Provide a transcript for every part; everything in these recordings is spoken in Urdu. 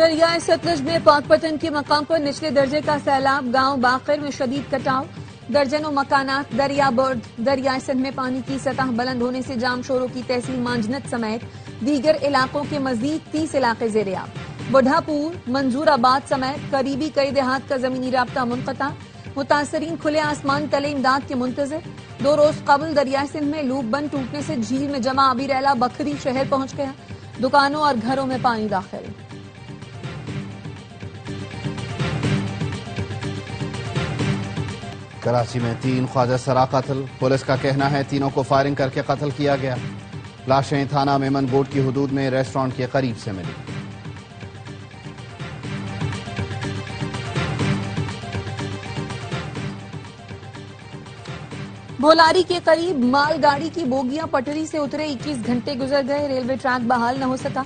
دریائے ستلج میں پاک پتن کے مقام پر نچلے درجے کا سیلاب، گاؤں باقر میں شدید کٹاؤ، درجنوں مکانات دریا برد، دریائے سندھ میں پانی کی سطح بلند ہونے سے جام شوروں کی تحصیل مانجنت سمیت دیگر علاقوں کے مزید 30 علاقے زیر آب، بڑھا پور، منظور آباد سمیت قریبی کئی دیہات کا زمینی رابطہ منقطع، متاثرین کھلے آسمان تلے امداد کے منتظر۔ 2 روز قبل دریائے سندھ میں لوپ بند ٹوٹنے سے جھیل میں جمع آبی ریلا بکھری شہر پہنچ گیا، دکانوں اور گھروں میں پانی داخل۔ کراچی میں 3 خواجہ سرا قتل، پولیس کا کہنا ہے تینوں کو فائرنگ کر کے قتل کیا گیا۔ لاشیں تھانہ میمن گوٹ کی حدود میں ریسٹورانٹ کے قریب سے ملی۔ بھولاری کے قریب مال گاڑی کی بوگیاں پٹری سے اترے، 21 گھنٹے گزر گئے، ریلوے ٹریک بحال نہ ہو سکا۔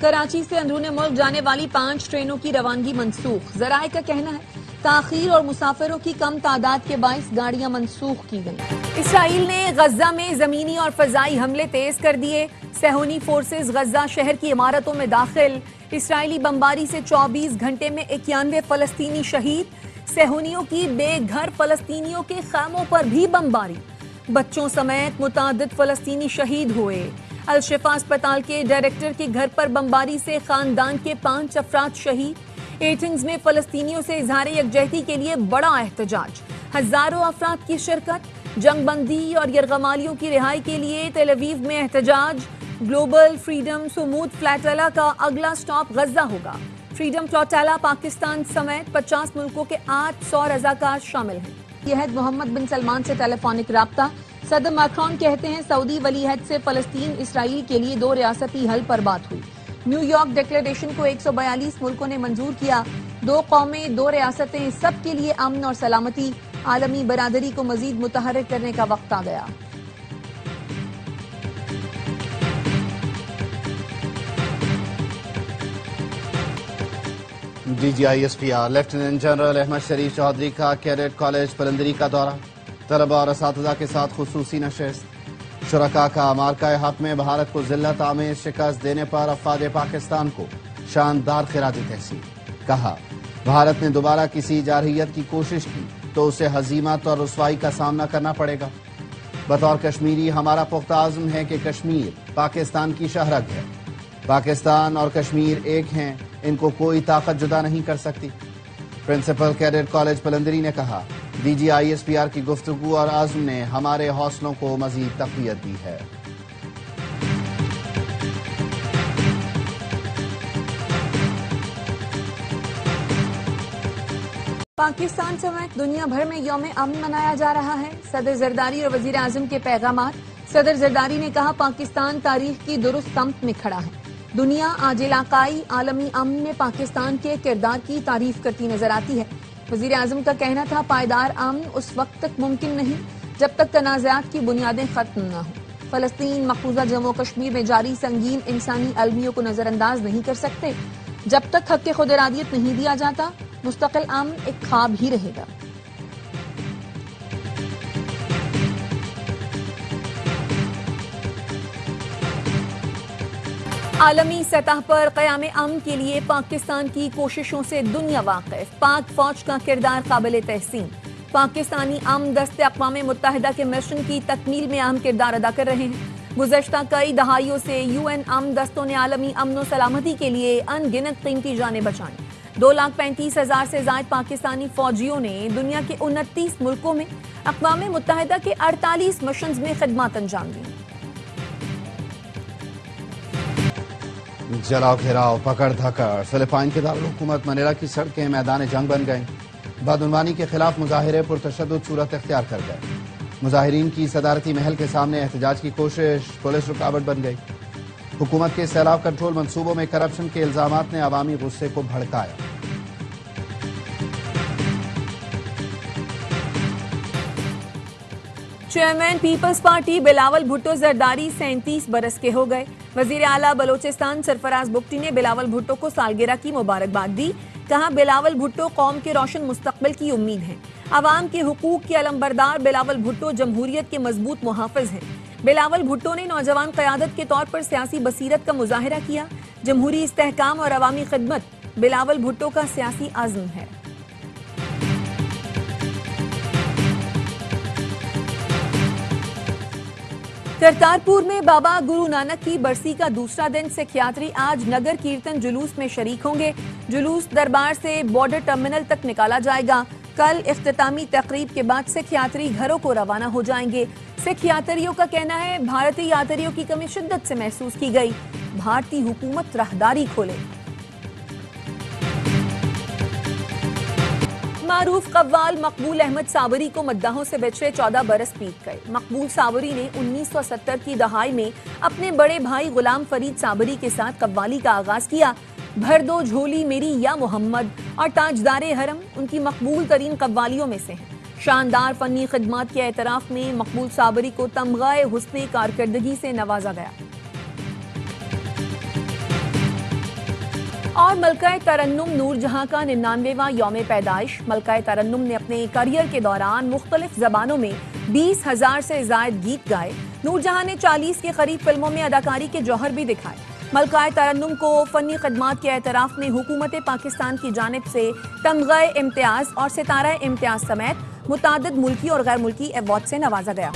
کراچی سے اندرون ملک جانے والی 5 ٹرینوں کی روانگی منسوخ، ذرائع کا کہنا ہے تاخیر اور مسافروں کی کم تعداد کے باعث گاڑیاں منسوخ کی گئیں۔ اسرائیل نے غزہ میں زمینی اور فضائی حملے تیز کر دیے، صہیونی فورسز غزہ شہر کی عمارتوں میں داخل، اسرائیلی بمباری سے 24 گھنٹے میں 91 فلسطینی شہید، صہیونیوں کی بے گھر فلسطینیوں کے خیموں پر بھی بمباری، بچوں سمیت متعدد فلسطینی شہید ہوئے۔ الشفا اسپتال کے ڈائریکٹر کے گھر پر بمباری سے خاندان کے 5 افراد شہید۔ ایتھنز میں فلسطینیوں سے اظہار یکجہتی کے لیے بڑا احتجاج، ہزاروں افراد کی شرکت، جنگ بندی اور یرغمالیوں کی رہائی کے لیے تل اویو میں احتجاج۔ گلوبل فریڈم سمود فلیٹیلا کا اگلا سٹاپ غزہ ہوگا، فریڈم فلیٹیلا پاکستان سمیت 50 ملکوں کے 800 رضاکار شامل ہیں۔ ولی عہد محمد بن سلمان سے ٹیلی فونک رابطہ، صدر میکرون کہتے ہیں سعودی ولی عہد سے فلسطین اسرائیل کے لیے 2 ریاستی حل پر بات ہوئی۔ نیو یارک ڈکلیریشن کو 142 ملکوں نے منظور کیا، 2 قومیں 2 ریاستیں، سب کے لیے امن اور سلامتی، عالمی برادری کو مزید متحرک کرنے کا وقت آ گیا۔ DGISPR لیفٹیننٹ جنرل احمد شریف چودھری کا کیڈٹ کالج پلندری کا دورہ، طلباء اور اساتذہ کے ساتھ خصوصی نشست۔ شرکاء کا امریکہ حق میں بھارت کو ذلت آمیز شکست دینے پر افواج پاکستان کو شاندار خراج تحسین، کہا بھارت نے دوبارہ کسی جارحیت کی کوشش کی تو اسے ہزیمت اور رسوائی کا سامنا کرنا پڑے گا۔ بطور کشمیری ہمارا پختہ عزم ہے کہ کشمیر پاکستان کی شہرگ ہے، پاکستان اور کشمیر ایک ہیں، ان کو کوئی طاقت جدا نہیں کر سکتی۔ پرنسپل کیڈٹ کالج پلندری نے کہا DGISPR کی گفتگو اور عزم نے ہمارے حوصلوں کو مزید تقویت دی ہے۔ پاکستان سمیت دنیا بھر میں یوم امن منایا جا رہا ہے، صدر زرداری اور وزیر اعظم کے پیغامات۔ صدر زرداری نے کہا پاکستان تاریخ کی درست سمت میں کھڑا ہے، دنیا آج علاقائی عالمی امن میں پاکستان کے کردار کی تعریف کرتی نظر آتی ہے۔ وزیر اعظم کا کہنا تھا پائیدار امن اس وقت تک ممکن نہیں جب تک تنازعات کی بنیادیں ختم نہ ہوں۔ فلسطین مقبوضہ جموں کشمیر میں جاری سنگین انسانی المیوں کو نظر انداز نہیں کر سکتے، جب تک حق خود ارادیت نہیں دیا جاتا مستقل امن ایک خواب ہی رہے گا۔ عالمی سطح پر قیام امن کے لیے پاکستان کی کوششوں سے دنیا واقف، پاک فوج کا کردار قابل تحسین، پاکستانی امن دست اقوام متحدہ کے مشن کی تکمیل میں اہم کردار ادا کر رہے ہیں۔ گزشتہ کئی دہائیوں سے UN امن دستوں نے عالمی امن و سلامتی کے لیے ان گنت قیمتی جانیں بچائیں۔ 2,35,000 سے زائد پاکستانی فوجیوں نے دنیا کے 29 ملکوں میں اقوام متحدہ کے 48 مشنز میں خدمات انجام دی۔ جلاؤ گھیراؤ پکڑ دھکڑ، فلپائن کے دارالحکومت منیلا کی سڑکیں میدان جنگ بن گئیں، بدعنوانی کے خلاف مظاہرے پرتشدد صورت اختیار کر گئے، مظاہرین کی صدارتی محل کے سامنے احتجاج کی کوشش، پولیس رکاوٹ بن گئی۔ حکومت کے سیلاب کنٹرول منصوبوں میں کرپشن کے الزامات نے عوامی غصے کو بھڑکایا۔ Chairman peoples party Bilawal Bhutto Zardari 37 برس کے ہو گئے۔ وزیر اعلیٰ بلوچستان سرفراز بگٹی نے بلاول بھٹو کو سالگرہ کی مبارکباد دی، کہا بلاول بھٹو قوم کے روشن مستقبل کی امید ہیں، عوام کے حقوق کے علمبردار بلاول بھٹو جمہوریت کے مضبوط محافظ ہیں۔ بلاول بھٹو نے نوجوان قیادت کے طور پر سیاسی بصیرت کا مظاہرہ کیا، جمہوری استحکام اور عوامی خدمت بلاول بھٹو کا سیاسی عزم ہے۔ کرتارپور میں بابا گرو نانک کی برسی کا دوسرا دن سکھ یاتری آج نگر کیرتن جلوس میں شریک ہوں گے۔ جلوس دربار سے بارڈر ٹرمینل تک نکالا جائے گا۔ کل اختتامی تقریب کے بعد سکھ یاتری گھروں کو روانہ ہو جائیں گے۔ سکھ یاتریوں کا کہنا ہے بھارتی یاتریوں کی کمی شدت سے محسوس کی گئی، بھارتی حکومت راہداری کھولے۔ معروف قوال مقبول احمد صابری کو مداحوں سے بچھڑے 14 برس بیت گئے۔ مقبول صابری نے 1970 کی دہائی میں اپنے بڑے بھائی غلام فرید صابری کے ساتھ قوالی کا آغاز کیا۔ بھر دو جھولی میری یا محمد اور تاجدار حرم ان کی مقبول ترین قوالیوں میں سے ہیں۔ شاندار فنی خدمات کے اعتراف میں مقبول صابری کو تمغہ حسن کارکردگی سے نوازا گیا۔ اور ملکہ ترنم نور جہاں کا 99واں یوم پیدائش۔ ملکہ ترنم نے اپنے کیریئر کے دوران مختلف زبانوں میں 20,000 سے زائد گیت گائے۔ نور جہاں نے 40 کے قریب فلموں میں اداکاری کے جوہر بھی دکھائے۔ ملکہ ترنم کو فنی خدمات کے اعتراف میں حکومت پاکستان کی جانب سے تمغہ امتیاز اور ستارہ امتیاز سمیت متعدد ملکی اور غیر ملکی ایوارڈ سے نوازا گیا۔